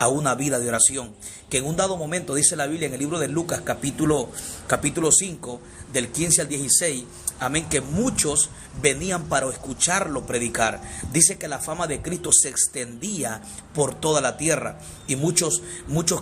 a una vida de oración. Que en un dado momento, dice la Biblia en el libro de Lucas capítulo 5, del 15 al 16, amén, que muchos venían para escucharlo predicar. Dice que la fama de Cristo se extendía por toda la tierra y muchos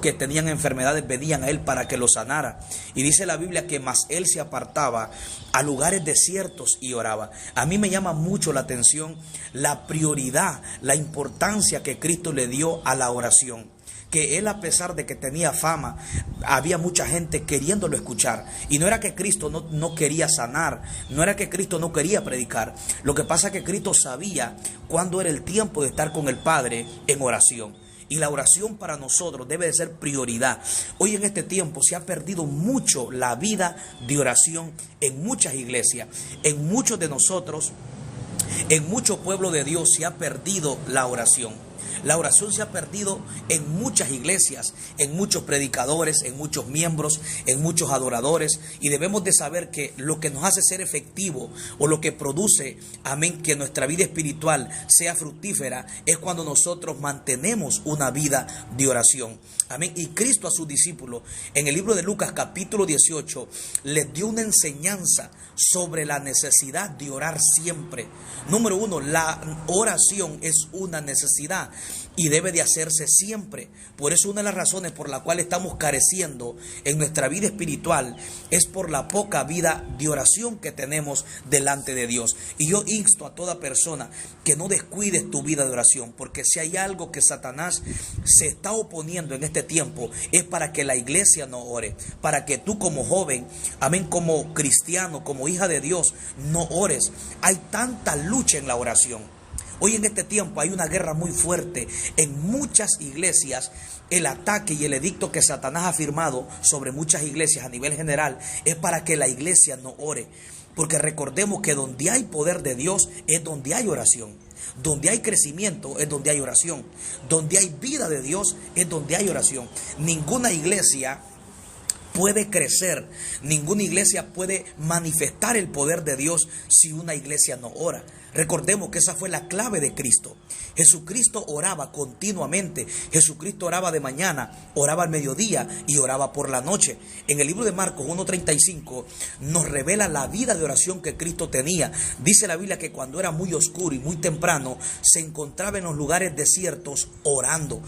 que tenían enfermedades venían a él para que los sanara. Y dice la Biblia que más él se apartaba a lugares desiertos y oraba. A mí me llama mucho la atención la prioridad, la importancia que Cristo le dio a la oración. Que él, a pesar de que tenía fama, había mucha gente queriéndolo escuchar. Y no era que Cristo no quería sanar, no era que Cristo no quería predicar. Lo que pasa es que Cristo sabía cuándo era el tiempo de estar con el Padre en oración. Y la oración para nosotros debe de ser prioridad. Hoy en este tiempo se ha perdido mucho la vida de oración en muchas iglesias. En muchos de nosotros, en mucho pueblo de Dios se ha perdido la oración. La oración se ha perdido en muchas iglesias, en muchos predicadores, en muchos miembros, en muchos adoradores. Y debemos de saber que lo que nos hace ser efectivo o lo que produce, amén, que nuestra vida espiritual sea fructífera es cuando nosotros mantenemos una vida de oración. Amén. Y Cristo a sus discípulos en el libro de Lucas capítulo 18 les dio una enseñanza sobre la necesidad de orar siempre. Número uno, la oración es una necesidad y debe de hacerse siempre. Por eso una de las razones por la cual estamos careciendo en nuestra vida espiritual es por la poca vida de oración que tenemos delante de Dios. Y yo insto a toda persona que no descuides tu vida de oración, porque si hay algo que Satanás se está oponiendo en este tiempo es para que la iglesia no ore, para que tú como joven, amén, como cristiano, como hija de Dios, no ores. Hay tanta lucha en la oración. Hoy en este tiempo hay una guerra muy fuerte en muchas iglesias. El ataque y el edicto que Satanás ha firmado sobre muchas iglesias a nivel general es para que la iglesia no ore. Porque recordemos que donde hay poder de Dios es donde hay oración. Donde hay crecimiento es donde hay oración. Donde hay vida de Dios es donde hay oración. Ninguna iglesia puede crecer, ninguna iglesia puede manifestar el poder de Dios si una iglesia no ora. Recordemos que esa fue la clave de Cristo. Jesucristo oraba continuamente. Jesucristo oraba de mañana, oraba al mediodía y oraba por la noche. En el libro de Marcos 1:35 nos revela la vida de oración que Cristo tenía. Dice la Biblia que cuando era muy oscuro y muy temprano se encontraba en los lugares desiertos orando.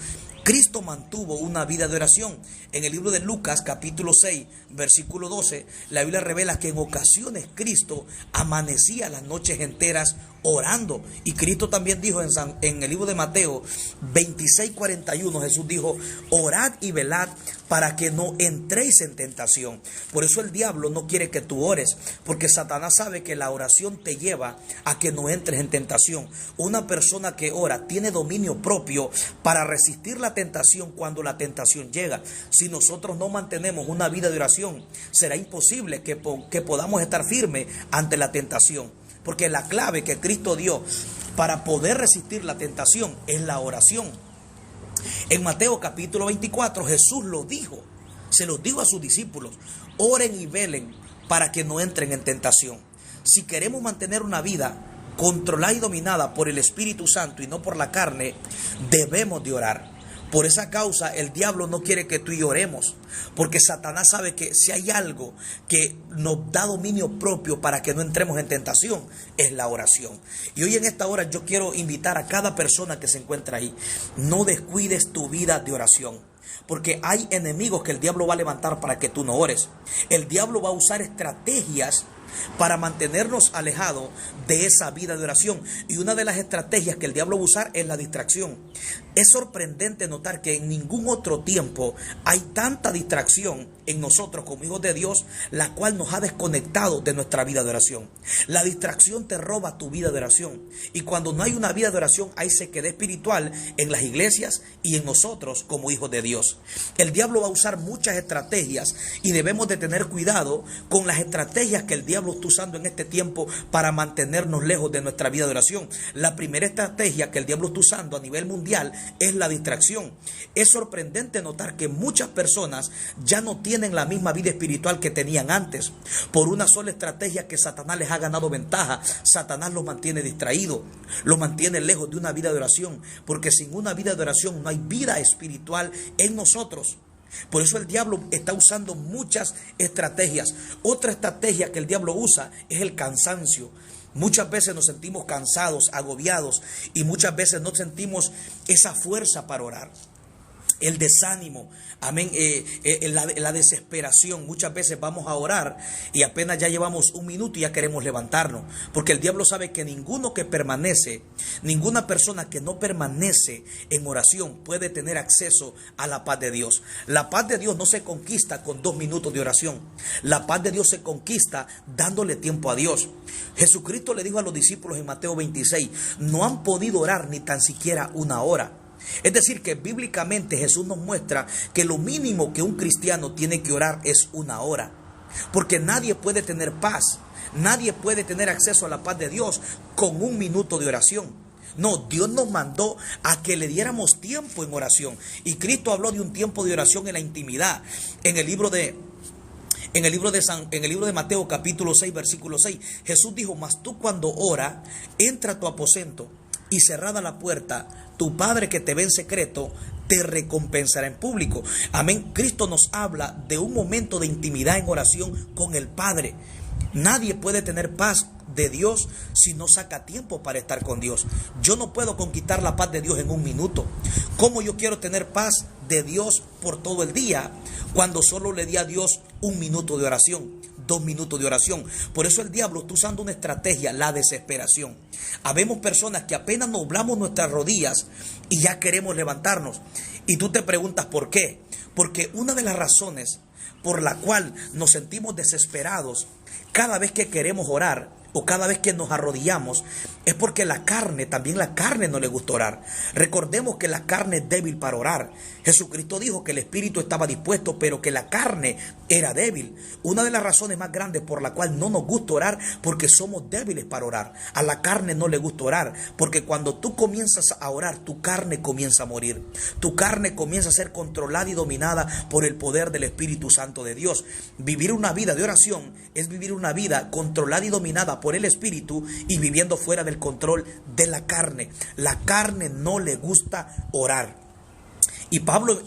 Cristo mantuvo una vida de oración. En el libro de Lucas capítulo 6 versículo 12 la Biblia revela que en ocasiones Cristo amanecía las noches enteras orando. Y Cristo también dijo en el libro de Mateo 26:41, Jesús dijo: orad y velad para que no entréis en tentación. Por eso el diablo no quiere que tú ores, porque Satanás sabe que la oración te lleva a que no entres en tentación. Una persona que ora tiene dominio propio para resistir la tentación cuando la tentación llega. Si nosotros no mantenemos una vida de oración, será imposible que podamos estar firmes ante la tentación. Porque la clave que Cristo dio para poder resistir la tentación es la oración. En Mateo capítulo 24 Jesús lo dijo, se lo dijo a sus discípulos: oren y velen para que no entren en tentación. Si queremos mantener una vida controlada y dominada por el Espíritu Santo y no por la carne, debemos de orar. Por esa causa el diablo no quiere que tú y yo oremos, porque Satanás sabe que si hay algo que nos da dominio propio para que no entremos en tentación, es la oración. Y hoy en esta hora yo quiero invitar a cada persona que se encuentra ahí: no descuides tu vida de oración, porque hay enemigos que el diablo va a levantar para que tú no ores. El diablo va a usar estrategias para mantenernos alejados de esa vida de oración. Y una de las estrategias que el diablo va a usar es la distracción. Es sorprendente notar que en ningún otro tiempo hay tanta distracción en nosotros como hijos de Dios, la cual nos ha desconectado de nuestra vida de oración. La distracción te roba tu vida de oración. Y cuando no hay una vida de oración, hay sequedad espiritual en las iglesias y en nosotros como hijos de Dios. El diablo va a usar muchas estrategias y debemos de tener cuidado con las estrategias que el diablo diablo está usando en este tiempo para mantenernos lejos de nuestra vida de oración. La primera estrategia que el diablo está usando a nivel mundial es la distracción. Es sorprendente notar que muchas personas ya no tienen la misma vida espiritual que tenían antes, por una sola estrategia que Satanás les ha ganado ventaja. Satanás los mantiene distraídos, los mantiene lejos de una vida de oración, porque sin una vida de oración no hay vida espiritual en nosotros. Por eso el diablo está usando muchas estrategias. Otra estrategia que el diablo usa es el cansancio. Muchas veces nos sentimos cansados, agobiados, y muchas veces no sentimos esa fuerza para orar. El desánimo, amén, la desesperación. Muchas veces vamos a orar y apenas ya llevamos un minuto y ya queremos levantarnos, porque el diablo sabe que ninguna persona que no permanece en oración puede tener acceso a la paz de Dios. La paz de Dios no se conquista con 2 minutos de oración. La paz de Dios se conquista dándole tiempo a Dios. Jesucristo le dijo a los discípulos en Mateo 26, no han podido orar ni tan siquiera una hora. Es decir, que bíblicamente Jesús nos muestra que lo mínimo que un cristiano tiene que orar es una hora. Porque nadie puede tener paz, nadie puede tener acceso a la paz de Dios con 1 minuto de oración. No, Dios nos mandó a que le diéramos tiempo en oración. Y Cristo habló de un tiempo de oración en la intimidad. En el libro de Mateo capítulo 6 versículo 6, Jesús dijo, mas tú cuando ora, entra a tu aposento y cerrada la puerta, tu Padre que te ve en secreto te recompensará en público. Amén. Cristo nos habla de un momento de intimidad en oración con el Padre. Nadie puede tener paz de Dios si no saca tiempo para estar con Dios. Yo no puedo conquistar la paz de Dios en 1 minuto. ¿Cómo yo quiero tener paz de Dios por todo el día cuando solo le di a Dios 1 minuto de oración, 2 minutos de oración? Por eso el diablo está usando una estrategia, la desesperación. Habemos personas que apenas doblamos nuestras rodillas y ya queremos levantarnos. Y tú te preguntas ¿por qué? Porque una de las razones por la cual nos sentimos desesperados cada vez que queremos orar o cada vez que nos arrodillamos es porque también la carne no le gusta orar. Recordemos que la carne es débil para orar. Jesucristo dijo que el espíritu estaba dispuesto, pero que la carne era débil. Una de las razones más grandes por la cual no nos gusta orar, porque somos débiles para orar. A la carne no le gusta orar, porque cuando tú comienzas a orar, tu carne comienza a morir. Tu carne comienza a ser controlada y dominada por el poder del Espíritu Santo de Dios. Vivir una vida de oración es vivir una vida controlada y dominada por el Espíritu y viviendo fuera del control de la carne. La carne no le gusta orar. Y Pablo,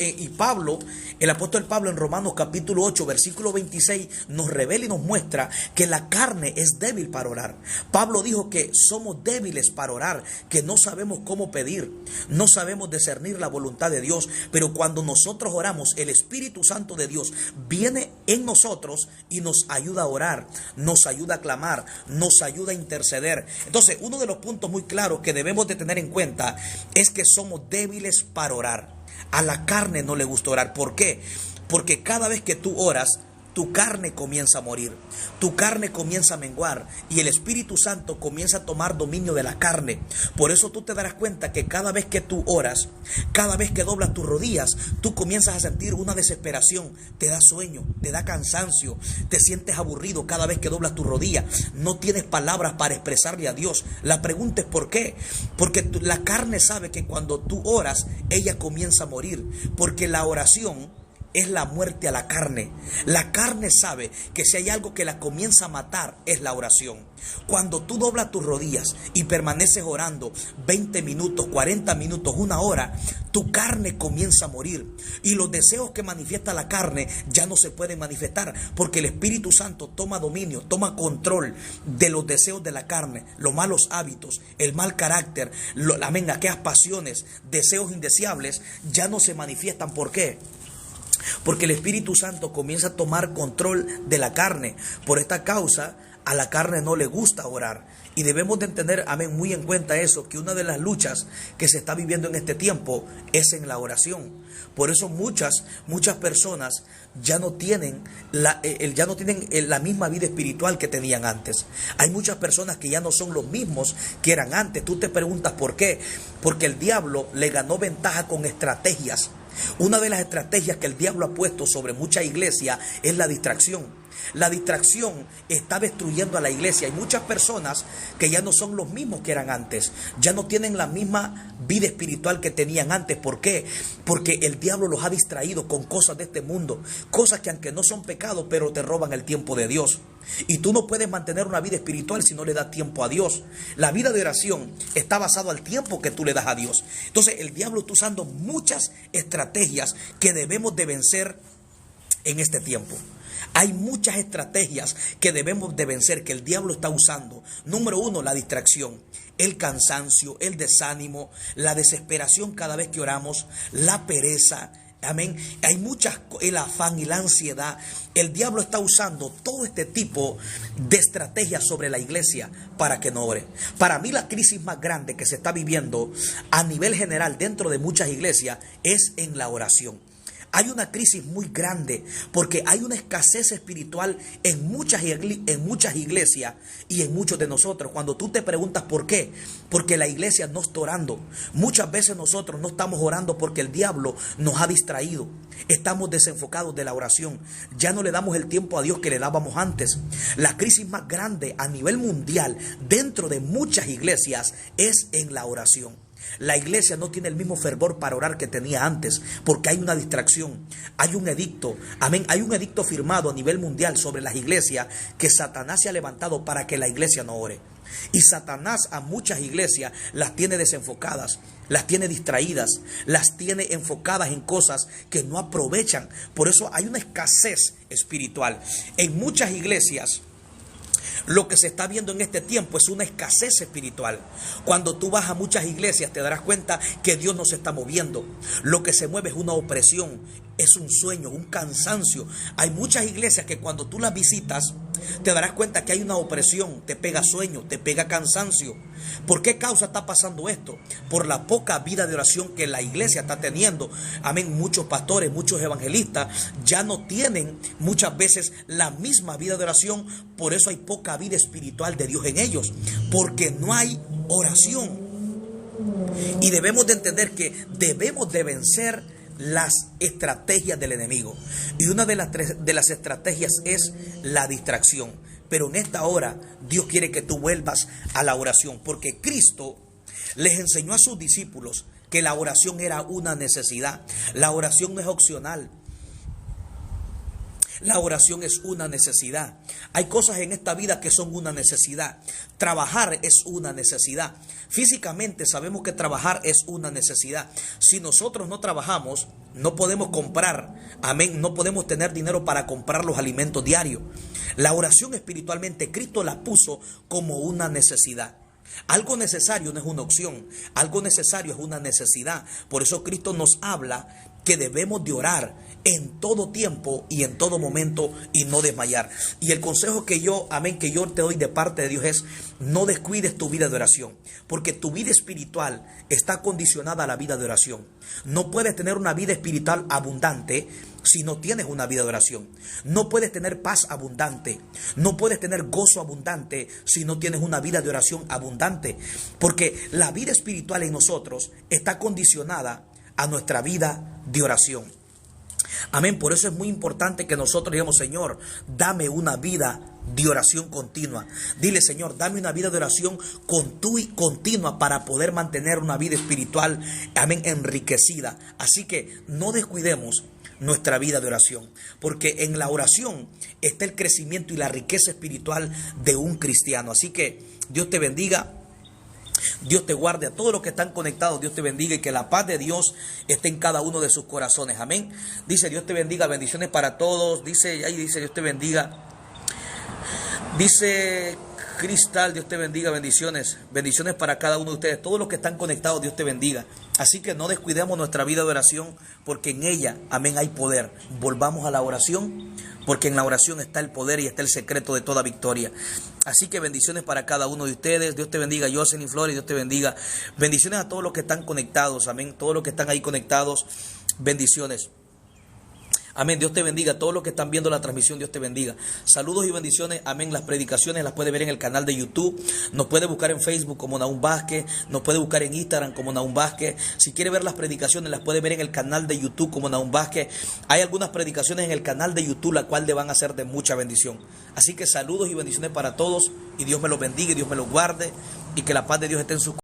el apóstol Pablo en Romanos capítulo 8, versículo 26, nos revela y nos muestra que la carne es débil para orar. Pablo dijo que somos débiles para orar, que no sabemos cómo pedir, no sabemos discernir la voluntad de Dios, pero cuando nosotros oramos, el Espíritu Santo de Dios viene en nosotros y nos ayuda a orar, nos ayuda a clamar, nos ayuda a interceder. Entonces, uno de los puntos muy claros que debemos de tener en cuenta es que somos débiles para orar. A la carne no le gusta orar. ¿Por qué? Porque cada vez que tú oras, tu carne comienza a morir, tu carne comienza a menguar y el Espíritu Santo comienza a tomar dominio de la carne. Por eso tú te darás cuenta que cada vez que tú oras, cada vez que doblas tus rodillas, tú comienzas a sentir una desesperación, te da sueño, te da cansancio, te sientes aburrido cada vez que doblas tus rodillas, no tienes palabras para expresarle a Dios. La pregunta es ¿por qué? Porque la carne sabe que cuando tú oras, ella comienza a morir, porque la oración es la muerte a la carne. La carne sabe que si hay algo que la comienza a matar es la oración. Cuando tú doblas tus rodillas y permaneces orando 20 minutos, 40 minutos, 1 hora, tu carne comienza a morir. Y los deseos que manifiesta la carne ya no se pueden manifestar porque el Espíritu Santo toma dominio, toma control de los deseos de la carne, los malos hábitos, el mal carácter, aquellas pasiones, deseos indeseables ya no se manifiestan. ¿Por qué? Porque el Espíritu Santo comienza a tomar control de la carne. Por esta causa, a la carne no le gusta orar. Y debemos de entender, amén, muy en cuenta eso, que una de las luchas que se está viviendo en este tiempo es en la oración. Por eso muchas personas ya no tienen la misma vida espiritual que tenían antes. Hay muchas personas que ya no son los mismos que eran antes. Tú te preguntas ¿por qué? Porque el diablo le ganó ventaja con estrategias. Una de las estrategias que el diablo ha puesto sobre mucha iglesia es la distracción. La distracción está destruyendo a la iglesia. Hay muchas personas que ya no son los mismos que eran antes. Ya no tienen la misma vida espiritual que tenían antes. ¿Por qué? Porque el diablo los ha distraído con cosas de este mundo. Cosas que aunque no son pecados, pero te roban el tiempo de Dios. Y tú no puedes mantener una vida espiritual si no le das tiempo a Dios. La vida de oración está basada al tiempo que tú le das a Dios. Entonces el diablo está usando muchas estrategias que debemos de vencer en este tiempo. Hay muchas estrategias que debemos de vencer, que el diablo está usando. Número uno, la distracción, el cansancio, el desánimo, la desesperación cada vez que oramos, la pereza. Amén. Hay muchas, el afán y la ansiedad. El diablo está usando todo este tipo de estrategias sobre la iglesia para que no ore. Para mí la crisis más grande que se está viviendo a nivel general dentro de muchas iglesias es en la oración. Hay una crisis muy grande porque hay una escasez espiritual en muchas iglesias y en muchos de nosotros. Cuando tú te preguntas por qué, porque la iglesia no está orando. Muchas veces nosotros no estamos orando porque el diablo nos ha distraído. Estamos desenfocados de la oración. Ya no le damos el tiempo a Dios que le dábamos antes. La crisis más grande a nivel mundial dentro de muchas iglesias es en la oración. La iglesia no tiene el mismo fervor para orar que tenía antes, porque hay una distracción, hay un edicto, amén, hay un edicto firmado a nivel mundial sobre las iglesias que Satanás se ha levantado para que la iglesia no ore. Y Satanás a muchas iglesias las tiene desenfocadas, las tiene distraídas, las tiene enfocadas en cosas que no aprovechan. Por eso hay una escasez espiritual. En muchas iglesias lo que se está viendo en este tiempo es una escasez espiritual. Cuando tú vas a muchas iglesias te darás cuenta que Dios no se está moviendo. Lo que se mueve es una opresión, es un sueño, un cansancio. Hay muchas iglesias que cuando tú las visitas te darás cuenta que hay una opresión, te pega sueño, te pega cansancio. ¿Por qué causa está pasando esto? Por la poca vida de oración que la iglesia está teniendo. Amén, muchos pastores, muchos evangelistas ya no tienen muchas veces la misma vida de oración. Por eso hay poca vida espiritual de Dios en ellos, porque no hay oración. Y debemos de entender que debemos de vencer las estrategias del enemigo. Y una de las estrategias es la distracción. Pero en esta hora Dios quiere que tú vuelvas a la oración, porque Cristo les enseñó a sus discípulos que la oración era una necesidad. La oración no es opcional. La oración es una necesidad. Hay cosas en esta vida que son una necesidad. Trabajar es una necesidad. Físicamente sabemos que trabajar es una necesidad. Si nosotros no trabajamos, no podemos comprar, amén, no podemos tener dinero para comprar los alimentos diarios. La oración espiritualmente Cristo la puso como una necesidad. Algo necesario no es una opción, algo necesario es una necesidad. Por eso Cristo nos habla que debemos de orar en todo tiempo y en todo momento y no desmayar. Y el consejo que yo, amén, que yo te doy de parte de Dios es: no descuides tu vida de oración, porque tu vida espiritual está condicionada a la vida de oración. No puedes tener una vida espiritual abundante si no tienes una vida de oración. No puedes tener paz abundante, no puedes tener gozo abundante si no tienes una vida de oración abundante, porque la vida espiritual en nosotros está condicionada a nuestra vida de oración. Amén. Por eso es muy importante que nosotros digamos: Señor, dame una vida de oración continua. Dile: Señor, dame una vida de oración continua para poder mantener una vida espiritual, amén, enriquecida. Así que no descuidemos nuestra vida de oración, porque en la oración está el crecimiento y la riqueza espiritual de un cristiano. Así que Dios te bendiga, Dios te guarde. A todos los que están conectados, Dios te bendiga, y que la paz de Dios esté en cada uno de sus corazones. Amén. Dice: Dios te bendiga, bendiciones para todos. Dice, ahí dice: Dios te bendiga. Dice Cristal: Dios te bendiga, bendiciones. Bendiciones para cada uno de ustedes. Todos los que están conectados, Dios te bendiga. Así que no descuidemos nuestra vida de oración, porque en ella, amén, hay poder. Volvamos a la oración, porque en la oración está el poder y está el secreto de toda victoria. Así que bendiciones para cada uno de ustedes. Dios te bendiga, Jocelyn Flores, Dios te bendiga. Bendiciones a todos los que están conectados, amén. Todos los que están ahí conectados, bendiciones. Amén. Dios te bendiga. Todos los que están viendo la transmisión, Dios te bendiga. Saludos y bendiciones. Amén. Las predicaciones las puede ver en el canal de YouTube. Nos puede buscar en Facebook como Nahum Vázquez. Nos puede buscar en Instagram como Nahum Vázquez. Si quiere ver las predicaciones, las puede ver en el canal de YouTube como Nahum Vázquez. Hay algunas predicaciones en el canal de YouTube, la cual le van a ser de mucha bendición. Así que saludos y bendiciones para todos. Y Dios me los bendiga y Dios me los guarde. Y que la paz de Dios esté en su